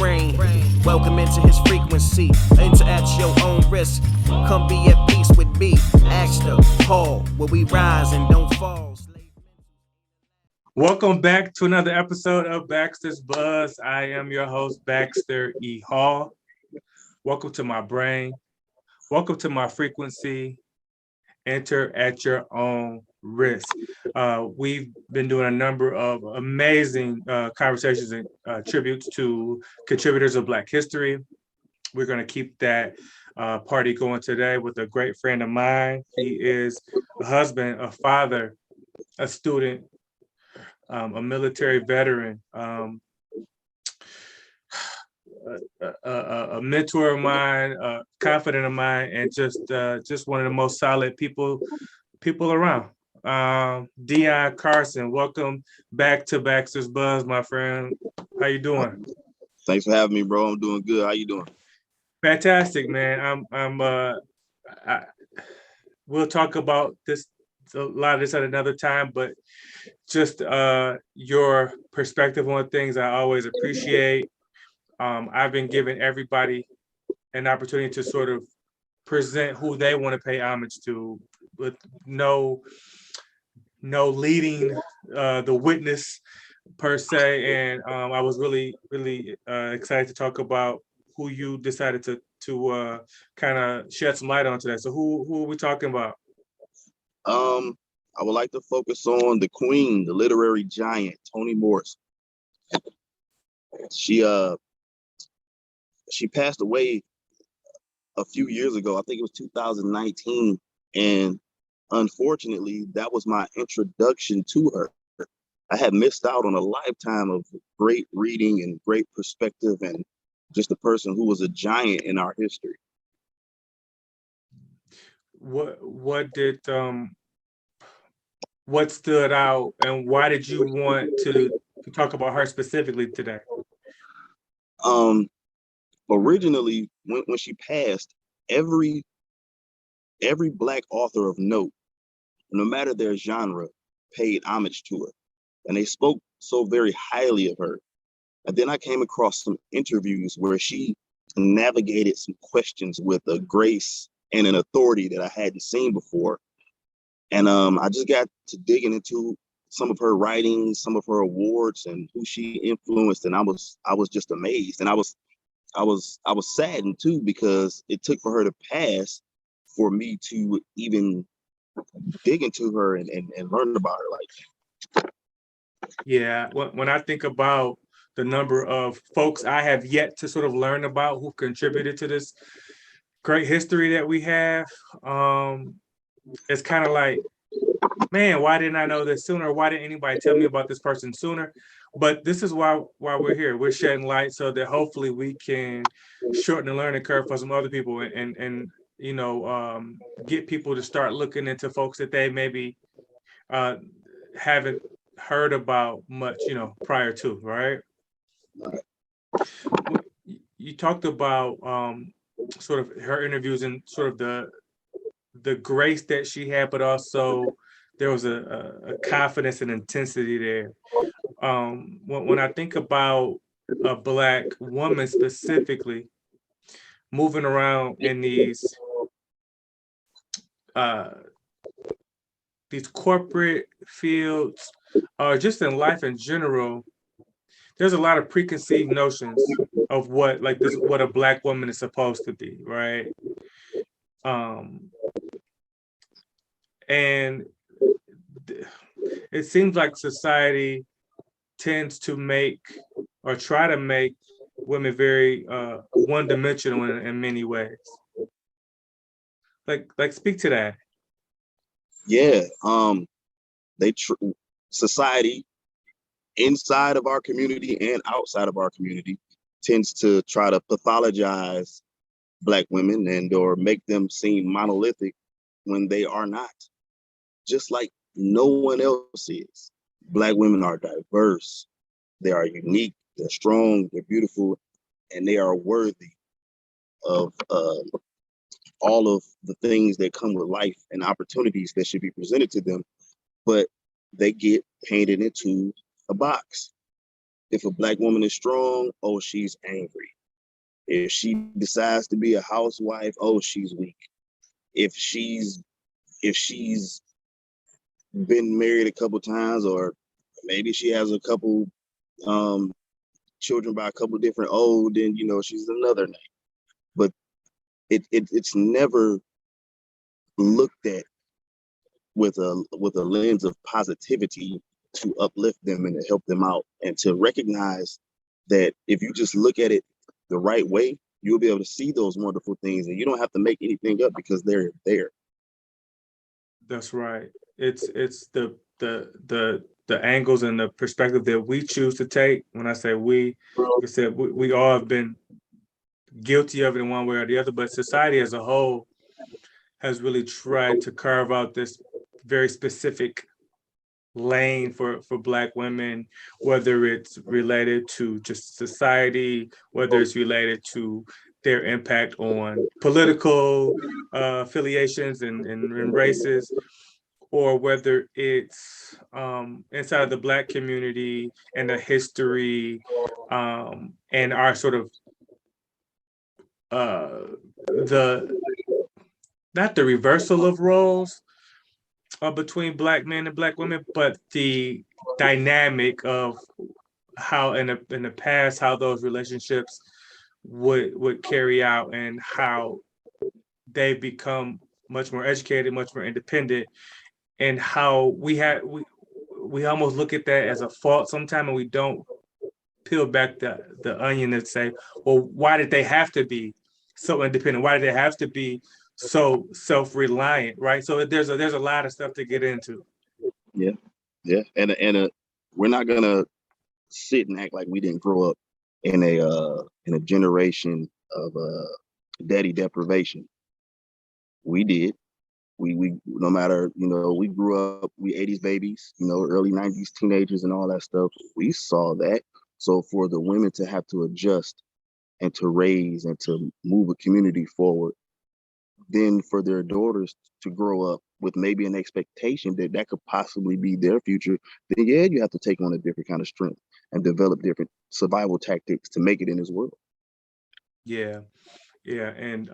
brain. Welcome into his frequency. Enter at your own risk. Come be at peace with me. Ask the Paul, where we rise and don't fall. Welcome back to another episode of Baxter's Buzz. I am your host, Baxter E. Hall. Welcome to my brain. Welcome to my frequency. Enter at your own risk. We've been doing a number of amazing conversations and tributes to contributors of Black history. We're going to keep that party going today with a great friend of mine. He is a husband, a father, a student, a military veteran, a mentor of mine, a confidant of mine, and just one of the most solid people around. Deon Carson, welcome back to Baxter's Buzz, my friend. How you doing? Thanks for having me, bro. I'm doing good. How you doing? Fantastic, man. We'll talk about this, a lot of this at another time, but just your perspective on things I always appreciate. I've been giving everybody an opportunity to sort of present who they want to pay homage to, with no leading the witness per se. And I was really excited to talk about who you decided to kind of shed some light on today. So who are we talking about? I would like to focus on the queen, the literary giant, Toni Morrison. She passed away a few years ago. I think it was 2019. And unfortunately, that was my introduction to her. I had missed out on a lifetime of great reading and great perspective, and just a person who was a giant in our history. What stood out, and why did you want to talk about her specifically today? Originally, when she passed, every Black author of note, no matter their genre, paid homage to her, and they spoke so very highly of her. And then I came across some interviews where she navigated some questions with a grace and an authority that I hadn't seen before. And I just got to digging into some of her writings, some of her awards, and who she influenced, and I was just amazed. And I was saddened too, because it took for her to pass for me to even dig into her and learn about her. Like, yeah, when I think about the number of folks I have yet to sort of learn about who contributed to this great history that we have, it's kind of like, man, why didn't I know this sooner? Why didn't anybody tell me about this person sooner? But this is why we're here. We're shedding light so that hopefully we can shorten the learning curve for some other people, and get people to start looking into folks that they maybe haven't heard about much, prior to, right? You talked about sort of her interviews and sort of the grace that she had, but also there was a confidence and intensity there. When I think about a Black woman specifically moving around in these corporate fields, or just in life in general, there's a lot of preconceived notions of what a Black woman is supposed to be, right? And it seems like society tends to make, or try to make, women very one-dimensional in many ways. Like speak to that. Yeah, society inside of our community and outside of our community tends to try to pathologize Black women and or make them seem monolithic when they are not. Just like no one else is. Black women are diverse, they are unique, they're strong, they're beautiful, and they are worthy of all of the things that come with life and opportunities that should be presented to them, but they get painted into a box. If a Black woman is strong, oh, she's angry. If she decides to be a housewife, oh, she's weak. If she's been married a couple times, or maybe she has a couple children by a couple different then she's another name. But it's never looked at with a lens of positivity to uplift them and to help them out, and to recognize that if you just look at it the right way, you'll be able to see those wonderful things, and you don't have to make anything up because they're there. That's right. It's the angles and the perspective that we choose to take. When I say we, like I said, we all have been guilty of it in one way or the other, but society as a whole has really tried to carve out this very specific lane for Black women, whether it's related to just society, whether it's related to their impact on political affiliations and races, or whether it's inside of the Black community and the history and our sort of the not the reversal of roles between Black men and Black women, but the dynamic of how in the past how those relationships would carry out, and how they become much more educated, much more independent, and how we almost look at that as a fault sometimes, and we don't peel back the onion and say, well, why did they have to be so independent? Why did they have to be so self-reliant, right? So there's a lot of stuff to get into. Yeah, and we're not gonna sit and act like we didn't grow up in a generation of daddy deprivation. We did. We no matter, we grew up, we 80s babies, early 90s teenagers and all that stuff. We saw that. So for the women to have to adjust and to raise and to move a community forward, then for their daughters to grow up with maybe an expectation that could possibly be their future, then yeah, you have to take on a different kind of strength and develop different survival tactics to make it in this world. Yeah, and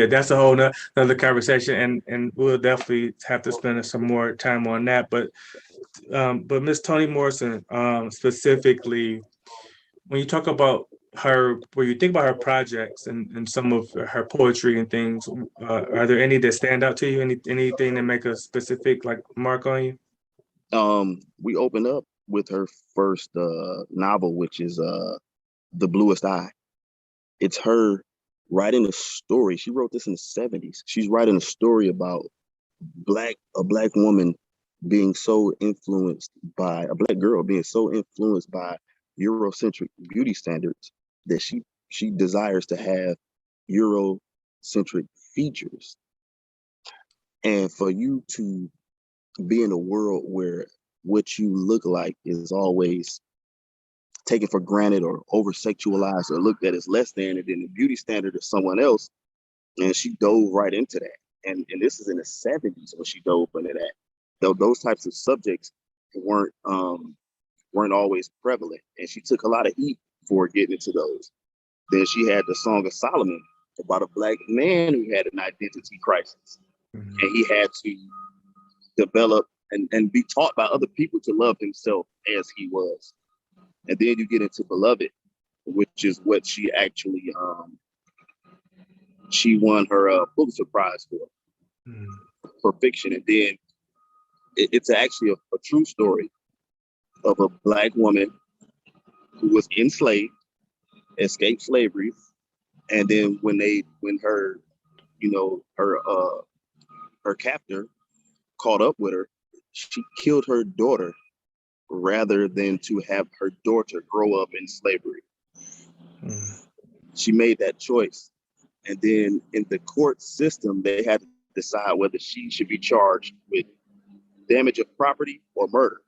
that's a whole another conversation, and we'll definitely have to spend some more time on that. But Miss Toni Morrison, specifically, when you talk about her, when you think about her projects and some of her poetry and things, are there any that stand out to you? Anything that make a specific mark on you? We open up with her first novel, which is The Bluest Eye. It's her writing a story. She wrote this in the 70s. She's writing a story about a black woman being so influenced by a black girl being so influenced by Eurocentric beauty standards that she desires to have Eurocentric features. And for you to be in a world where what you look like is always taken for granted or over sexualized or looked at as less than the beauty standard of someone else, and she dove right into that. And this is in the 70s when she dove into that. Though those types of subjects weren't always prevalent, and she took a lot of heat for getting into those. Then she had the Song of Solomon about a black man who had an identity crisis, and he had to develop and be taught by other people to love himself as he was. And then you get into Beloved, which is what she actually she won her Pulitzer Prize for fiction. And then it's actually a true story of a black woman who was enslaved, escaped slavery, and then when her her captor caught up with her, she killed her daughter rather than to have her daughter grow up in slavery. She made that choice. And then in the court system, they had to decide whether she should be charged with damage of property or murder.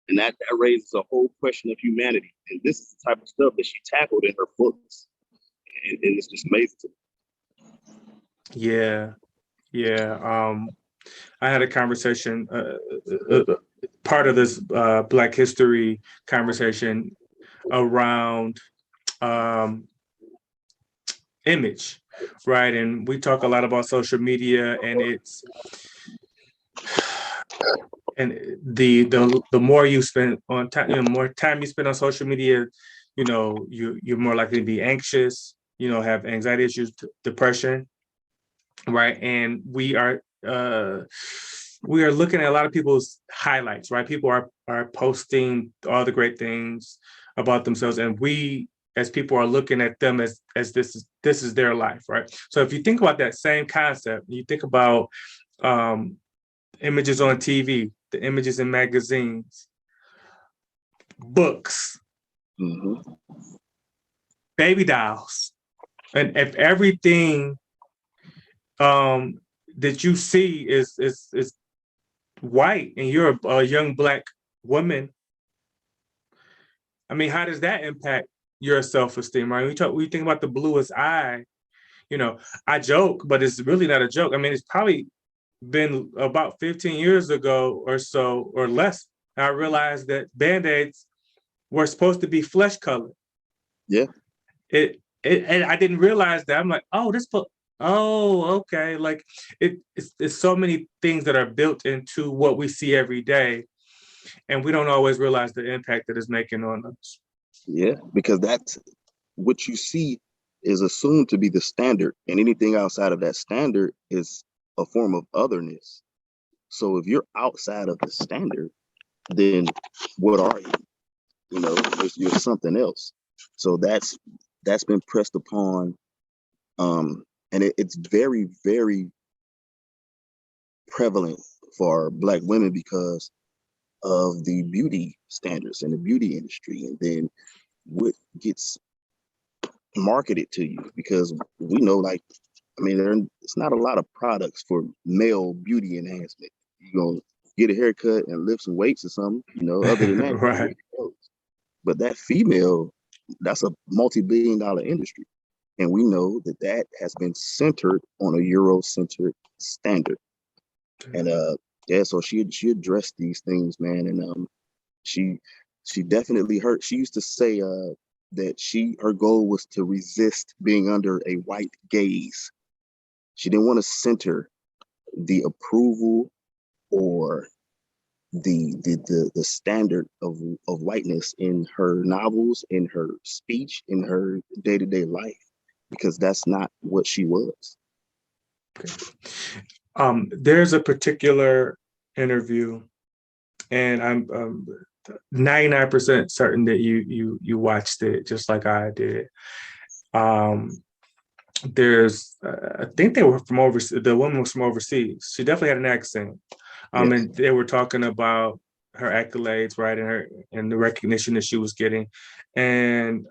And that raises a whole question of humanity. And this is the type of stuff that she tackled in her books. And it's just amazing to me. Yeah. I had a conversation, part of this Black History conversation around image, right? And we talk a lot about social media, and the more you spend on time, more time you spend on social media, you're more likely to be anxious, have anxiety issues, depression, right? And we are looking at a lot of people's highlights, right? People are posting all the great things about themselves, and we as people are looking at them as this is their life, right? So if you think about that same concept, you think about images on TV, the images in magazines, books, baby dolls, and if everything that you see is white and you're a young Black woman, I mean, how does that impact your self-esteem, right? We think about the bluest eye, I joke, but it's really not a joke. I mean, it's probably been about 15 years ago or so or less. I realized that Band-Aids were supposed to be flesh colored. Yeah. And I didn't realize that. I'm like, okay. Like it's so many things that are built into what we see every day, and we don't always realize the impact that it's making on us. Yeah, because that's what you see is assumed to be the standard, and anything outside of that standard is a form of otherness. So if you're outside of the standard, then what are you? You're something else. So that's been pressed upon, and it's very, very prevalent for Black women because of the beauty standards and the beauty industry, and then what gets marketed to you, because we know, it's not a lot of products for male beauty enhancement. You're gonna get a haircut and lift some weights or something, other than that. Right. But that female, that's a multi-billion-dollar industry, and we know that has been centered on a Eurocentric standard. And so she addressed these things, man, and she definitely hurt. She used to say that her goal was to resist being under a white gaze. She didn't want to center the approval or the standard of whiteness in her novels, in her speech, in her day-to-day life, because that's not what she was. There's a particular interview, and I'm 99% certain that you watched it just like I did. There's I think they were from overseas. The woman was from overseas. She definitely had an accent. Yes. And they were talking about her accolades, right, and the recognition that she was getting, and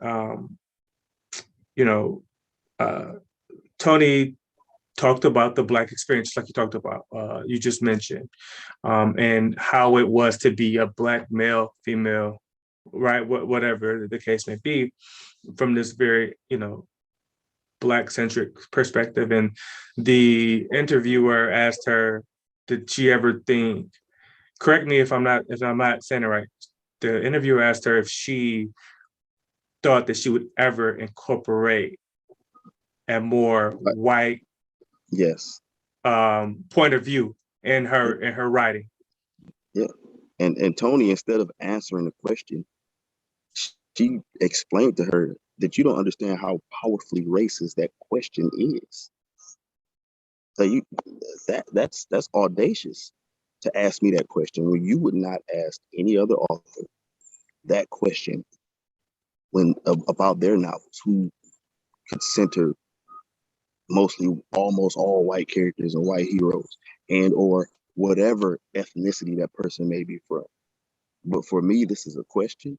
Toni talked about the Black experience, like you talked about, you just mentioned, and how it was to be a Black male, female, right, whatever the case may be, from this very, Black-centric perspective. And the interviewer asked her, did she ever think, correct me if I'm not saying it right, the interviewer asked her if she thought that she would ever incorporate a more white Yes point of view in her writing. Yeah. And Toni, instead of answering the question, she explained to her that you don't understand how powerfully racist that question is. So that's audacious to ask me that question when you would not ask any other author that question when about their novels, who could center mostly almost all white characters and white heroes, and or whatever ethnicity that person may be from. But for me, this is a question.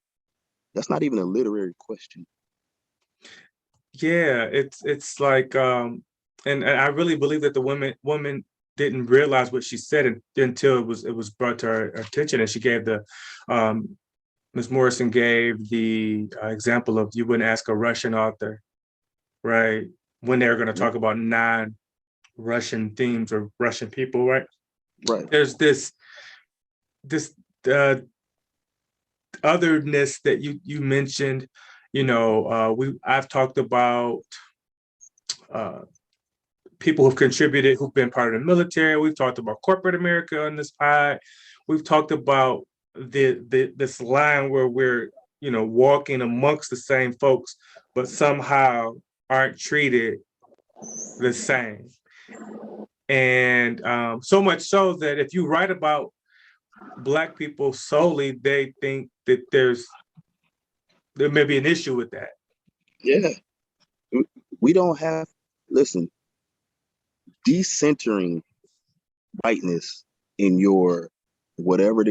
That's not even a literary question. Yeah, it's like, and I really believe that the woman didn't realize what she said until it was brought to her attention, and she gave Ms. Morrison gave the example of, you wouldn't ask a Russian author, right, when they're going to talk about non-Russian themes or Russian people, right? Right. There's this uh, otherness that you mentioned. I've talked about people who've contributed, who've been part of the military. We've talked about corporate America on this pod. We've talked about this line where we're walking amongst the same folks, but somehow aren't treated the same. And so much so that if you write about Black people solely, they think that there may be an issue with that. Yeah. We don't have, listen, decentering whiteness in your whatever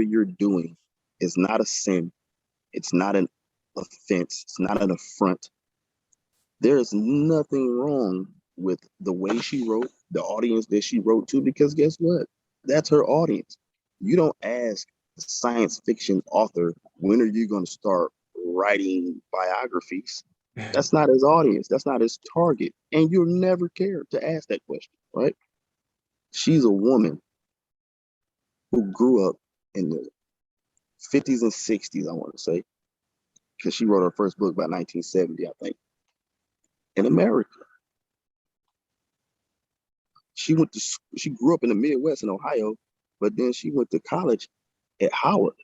you're doing is not a sin. It's not an offense. It's not an affront. There's nothing wrong with the way she wrote, the audience that she wrote to, because guess what? That's her audience. You don't ask a science fiction author, when are you going to start writing biographies? That's not his audience. That's not his target. And you'll never care to ask that question, right? She's a woman who grew up in the 50s and 60s, I want to say, because she wrote her first book by 1970, I think, in America. She grew up in the Midwest in Ohio, but then she went to college at Howard.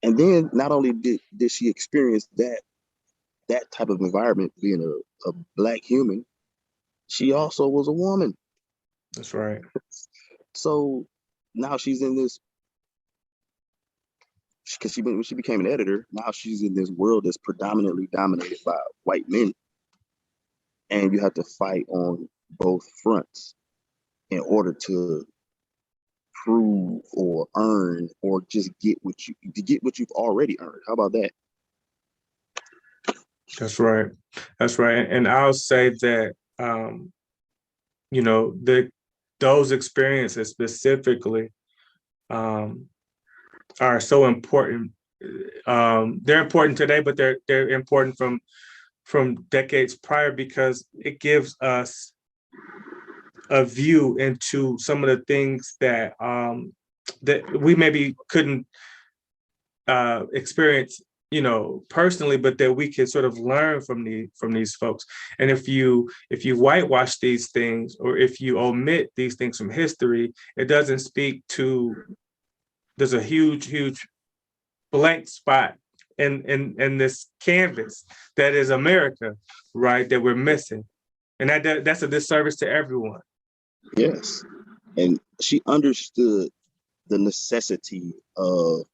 And then not only did she experience that type of environment, being a Black human, she also was a woman. That's right. So now she's in this, because when she became an editor, now she's in this world that's predominantly dominated by white men. And you have to fight on both fronts in order to prove or earn or just get what you've already earned. How about that? That's right. That's right. And I'll say that those experiences specifically are so important. They're important today, but they're important from decades prior, because it gives us a view into some of the things that that we maybe couldn't experience personally, but that we can sort of learn from these folks. And if you whitewash these things, or if you omit these things from history, it doesn't speak to, there's a huge blank spot in this canvas that is America, right, that we're missing. And that's a disservice to everyone. Yes. And she understood the necessity of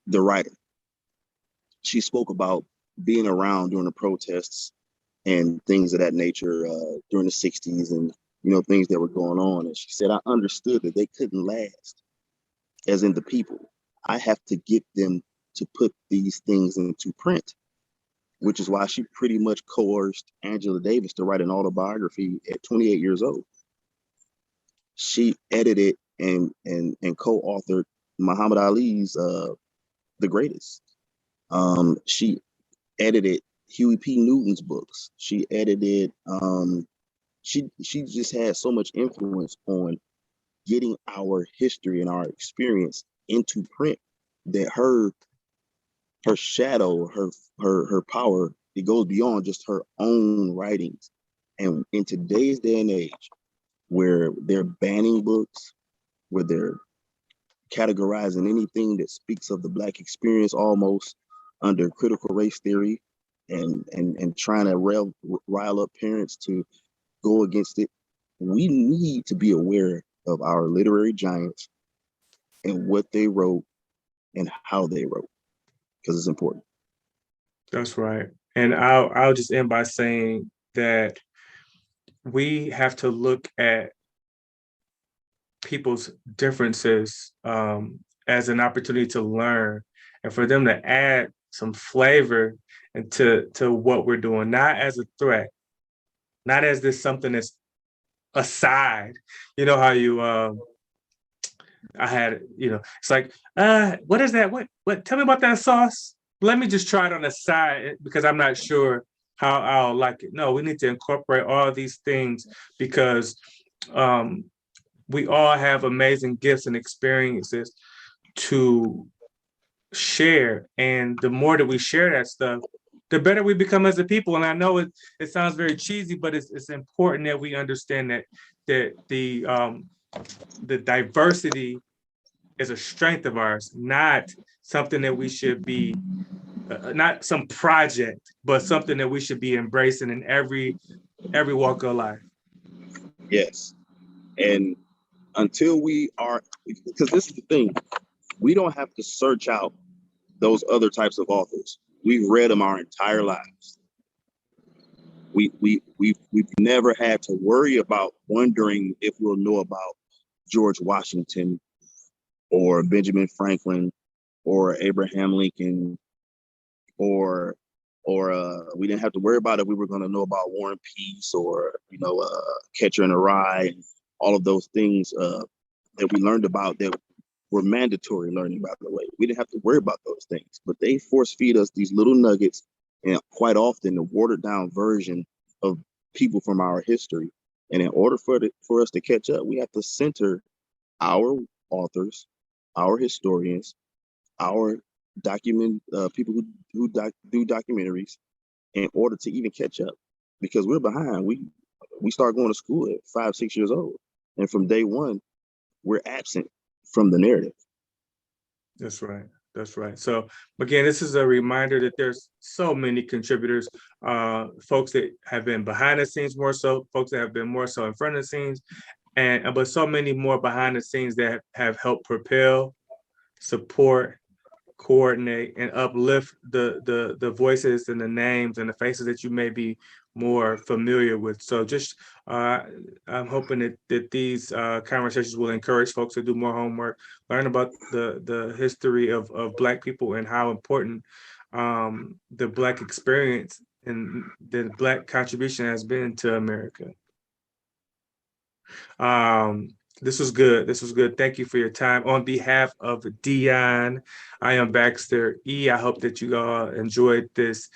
the writer. She spoke about being around during the protests and things of that nature during the 60s, and things that were going on. And she said, I understood that they couldn't last, as in the people. I have to get them to put these things into print, which is why she pretty much coerced Angela Davis to write an autobiography at 28 years old. She edited and co-authored Muhammad Ali's The Greatest. She edited Huey P. Newton's books. She edited, she just had so much influence on getting our history and our experience into print that her shadow, her power, it goes beyond just her own writings. And in today's day and age, where they're banning books, where they're categorizing anything that speaks of the Black experience almost under critical race theory, and trying to rile up parents to go against it, we need to be aware of our literary giants and what they wrote and how they wrote, because it's important. That's right. And I'll just end by saying that we have to look at people's differences as an opportunity to learn, and for them to add some flavor into what we're doing, not as a threat, not as this something that's aside. You know how you I had, it's like, what is that? What? Tell me about that sauce. Let me just try it on the side, because I'm not sure how I'll like it. No, we need to incorporate all these things because we all have amazing gifts and experiences to share. And the more that we share that stuff, the better we become as a people. And I know it sounds very cheesy, but it's important that we understand that the diversity is a strength of ours, not something that we should be, not some project, but something that we should be embracing in every walk of life. Yes. And until we are, because this is the thing, we don't have to search out those other types of authors. We've read them our entire lives. We've never had to worry about wondering if we'll know about George Washington or Benjamin Franklin or Abraham Lincoln, or we didn't have to worry about if we were going to know about War and Peace or Catcher in the Rye, and all of those things that we learned about that were mandatory learning, by the way. We didn't have to worry about those things, but they force feed us these little nuggets, and quite often a watered down version of people from our history. And in order for us to catch up, we have to center our authors, our historians, our people who do documentaries, in order to even catch up, because we're behind. We start going to school at 5-6 years old, and from day one, we're absent from the narrative. That's right. That's right. So again, this is a reminder that there's so many contributors, folks that have been behind the scenes more so, folks that have been more so in front of the scenes, but so many more behind the scenes that have helped propel, support, coordinate, and uplift the voices and the names and the faces that you may be more familiar with. So just I'm hoping that these conversations will encourage folks to do more homework, learn about the history of Black people and how important the Black experience and the Black contribution has been to America. This was good. This was good. Thank you for your time. On behalf of Deon, I am Baxter E. I hope that you all enjoyed this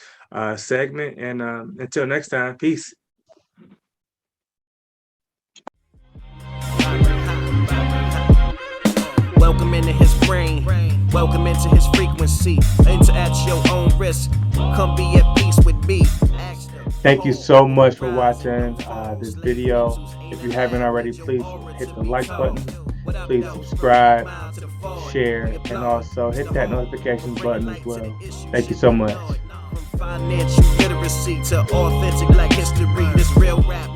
segment. And until next time, peace. Welcome into his brain. Welcome into his frequency. Enter at your own risk. Come be at peace with me. Thank you so much for watching this video. If you haven't already, please hit the like button. Please subscribe, share, and also hit that notification button as well. Thank you so much. Financial literacy to authentic Black history. This real rap.